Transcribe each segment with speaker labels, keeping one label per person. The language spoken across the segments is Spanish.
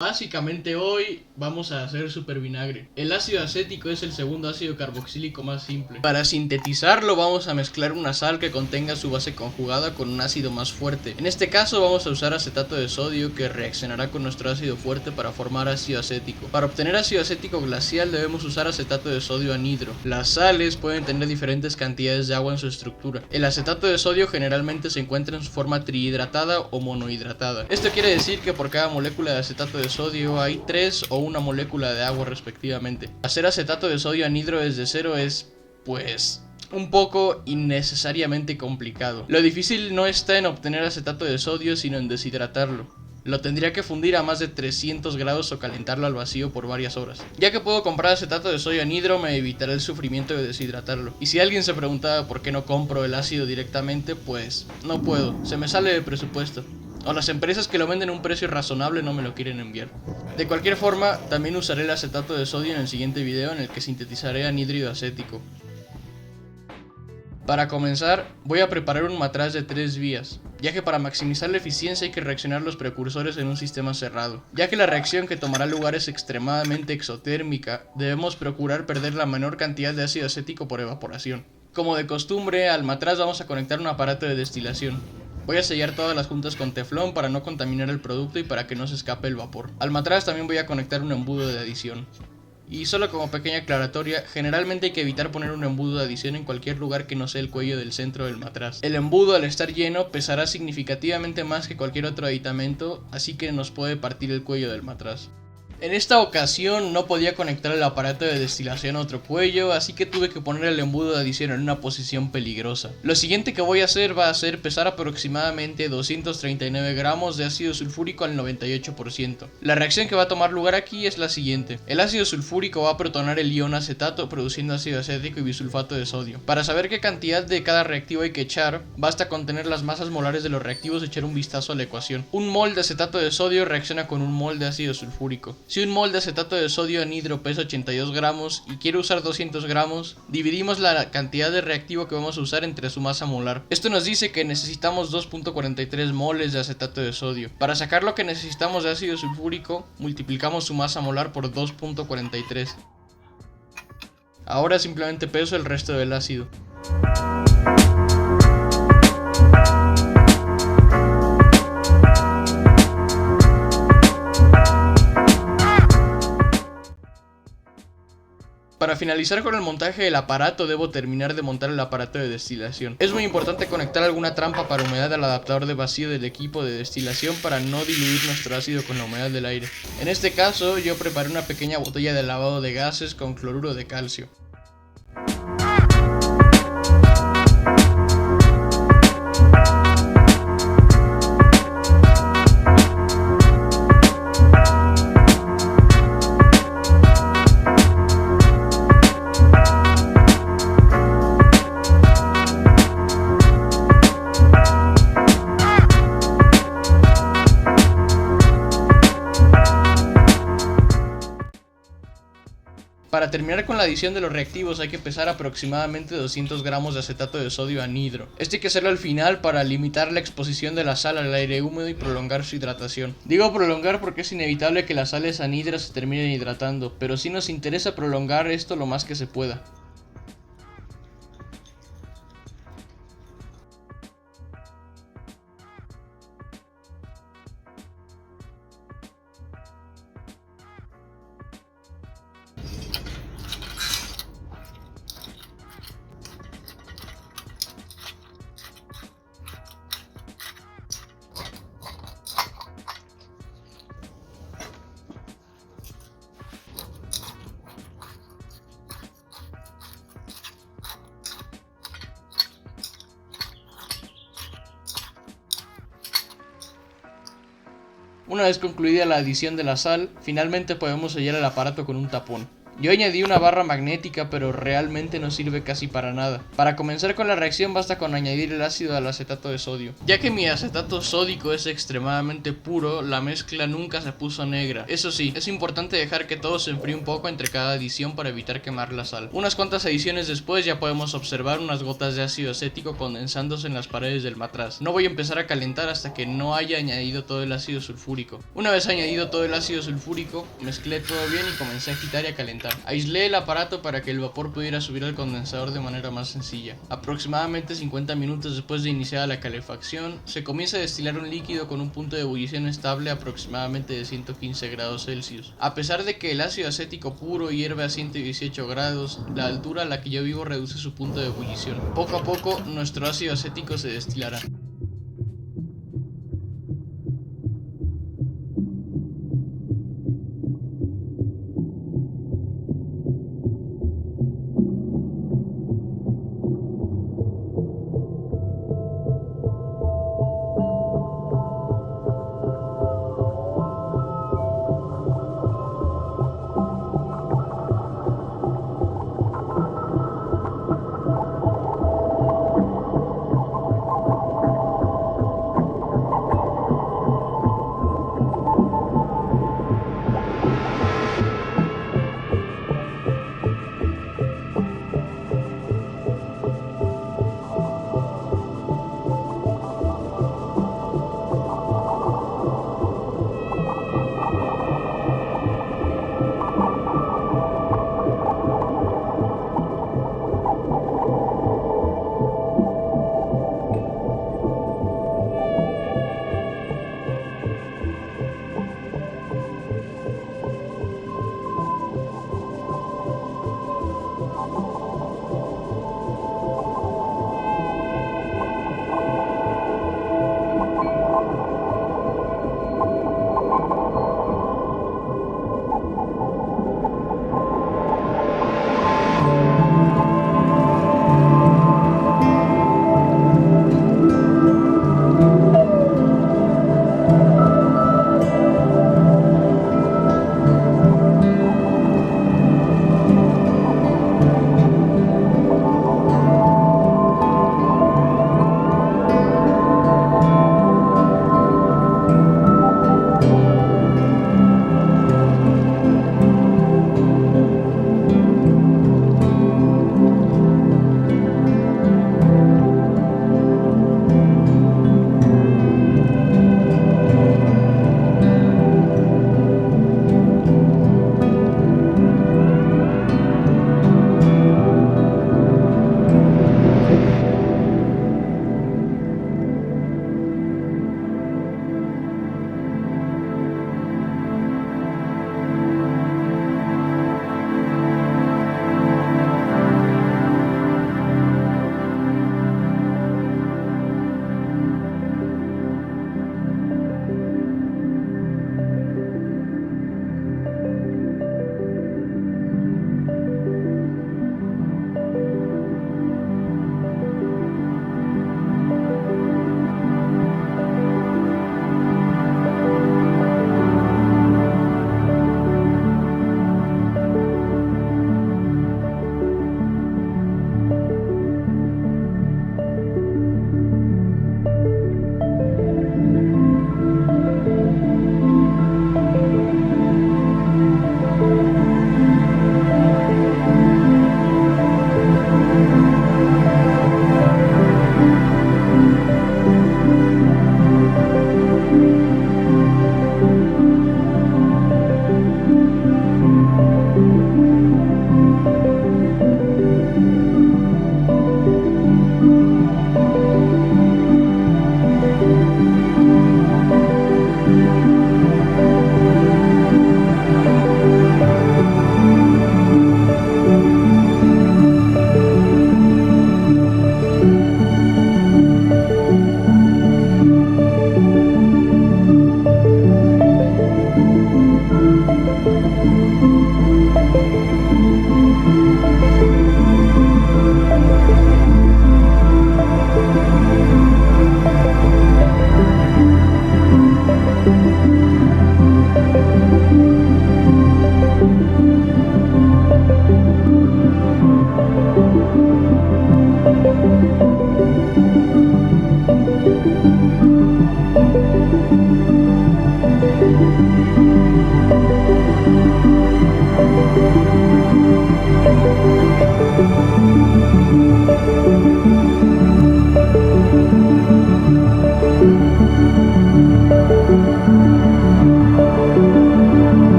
Speaker 1: Básicamente hoy vamos a hacer super vinagre. El ácido acético es el segundo ácido carboxílico más simple. Para sintetizarlo vamos a mezclar una sal que contenga su base conjugada con un ácido más fuerte. En este caso vamos a usar acetato de sodio que reaccionará con nuestro ácido fuerte para formar ácido acético. Para obtener ácido acético glacial debemos usar acetato de sodio anhidro. Las sales pueden tener diferentes cantidades de agua en su estructura. El acetato de sodio generalmente se encuentra en su forma trihidratada o monohidratada. Esto quiere decir que por cada molécula de acetato de sodio hay 3 o una molécula de agua respectivamente. Hacer acetato de sodio anhidro desde cero es, pues, un poco innecesariamente complicado. Lo difícil no está en obtener acetato de sodio, sino en deshidratarlo. Lo tendría que fundir a más de 300 grados o calentarlo al vacío por varias horas. Ya que puedo comprar acetato de sodio anhidro, me evitaré el sufrimiento de deshidratarlo. Y si alguien se preguntaba por qué no compro el ácido directamente, pues no puedo, se me sale de presupuesto. O las empresas que lo venden a un precio razonable no me lo quieren enviar. De cualquier forma, también usaré el acetato de sodio en el siguiente video en el que sintetizaré anhídrido acético. Para comenzar, voy a preparar un matraz de 3 vías, ya que para maximizar la eficiencia hay que reaccionar los precursores en un sistema cerrado. Ya que la reacción que tomará lugar es extremadamente exotérmica, debemos procurar perder la menor cantidad de ácido acético por evaporación. Como de costumbre, al matraz vamos a conectar un aparato de destilación. Voy a sellar todas las juntas con teflón para no contaminar el producto y para que no se escape el vapor. Al matraz también voy a conectar un embudo de adición. Y solo como pequeña aclaratoria, generalmente hay que evitar poner un embudo de adición en cualquier lugar que no sea el cuello del centro del matraz. El embudo, al estar lleno, pesará significativamente más que cualquier otro aditamento, así que nos puede partir el cuello del matraz. En esta ocasión no podía conectar el aparato de destilación a otro cuello, así que tuve que poner el embudo de adición en una posición peligrosa. Lo siguiente que voy a hacer va a ser pesar aproximadamente 239 gramos de ácido sulfúrico al 98%. La reacción que va a tomar lugar aquí es la siguiente. El ácido sulfúrico va a protonar el ion acetato produciendo ácido acético y bisulfato de sodio. Para saber qué cantidad de cada reactivo hay que echar, basta con tener las masas molares de los reactivos y echar un vistazo a la ecuación. Un mol de acetato de sodio reacciona con un mol de ácido sulfúrico. Si un mol de acetato de sodio anhidro pesa 82 gramos y quiero usar 200 gramos, dividimos la cantidad de reactivo que vamos a usar entre su masa molar. Esto nos dice que necesitamos 2.43 moles de acetato de sodio. Para sacar lo que necesitamos de ácido sulfúrico, multiplicamos su masa molar por 2.43. Ahora simplemente peso el resto del ácido. Para finalizar con el montaje del aparato debo terminar de montar el aparato de destilación. Es muy importante conectar alguna trampa para humedad al adaptador de vacío del equipo de destilación para no diluir nuestro ácido con la humedad del aire. En este caso yo preparé una pequeña botella de lavado de gases con cloruro de calcio. Para terminar con la adición de los reactivos hay que pesar aproximadamente 200 gramos de acetato de sodio anhidro. Esto hay que hacerlo al final para limitar la exposición de la sal al aire húmedo y prolongar su hidratación. Digo prolongar porque es inevitable que las sales anhidras se terminen hidratando, pero sí nos interesa prolongar esto lo más que se pueda. Una vez concluida la adición de la sal, finalmente podemos sellar el aparato con un tapón. Yo añadí una barra magnética, pero realmente no sirve casi para nada. Para comenzar con la reacción basta con añadir el ácido al acetato de sodio. Ya que mi acetato sódico es extremadamente puro, la mezcla nunca se puso negra. Eso sí, es importante dejar que todo se enfríe un poco entre cada adición para evitar quemar la sal. Unas cuantas adiciones después ya podemos observar unas gotas de ácido acético condensándose en las paredes del matraz. No voy a empezar a calentar hasta que no haya añadido todo el ácido sulfúrico. Una vez añadido todo el ácido sulfúrico, mezclé todo bien y comencé a agitar y a calentar. Aislé el aparato para que el vapor pudiera subir al condensador de manera más sencilla. Aproximadamente 50 minutos después de iniciada la calefacción, se comienza a destilar un líquido con un punto de ebullición estable aproximadamente de 115 grados Celsius. A pesar de que el ácido acético puro hierve a 118 grados, la altura a la que yo vivo reduce su punto de ebullición. Poco a poco, nuestro ácido acético se destilará.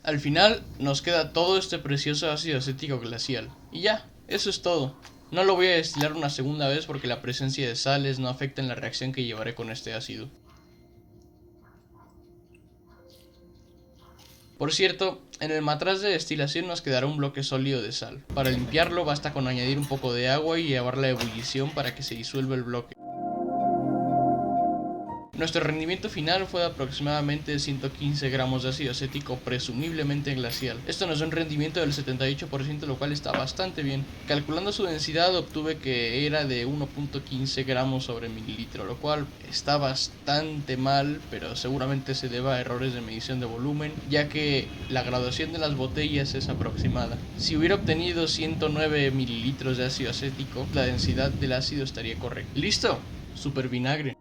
Speaker 1: Al final nos queda todo este precioso ácido acético glacial. Y ya, eso es todo. No lo voy a destilar una segunda vez porque la presencia de sales no afecta en la reacción que llevaré con este ácido. Por cierto, en el matraz de destilación nos quedará un bloque sólido de sal. Para limpiarlo basta con añadir un poco de agua y llevarla a ebullición para que se disuelva el bloque. Nuestro rendimiento final fue de aproximadamente 115 gramos de ácido acético, presumiblemente glacial. Esto nos da un rendimiento del 78%, lo cual está bastante bien. Calculando su densidad obtuve que era de 1.15 gramos sobre mililitro, lo cual está bastante mal, pero seguramente se deba a errores de medición de volumen, ya que la graduación de las botellas es aproximada. Si hubiera obtenido 109 mililitros de ácido acético, la densidad del ácido estaría correcta. ¡Listo! Super vinagre.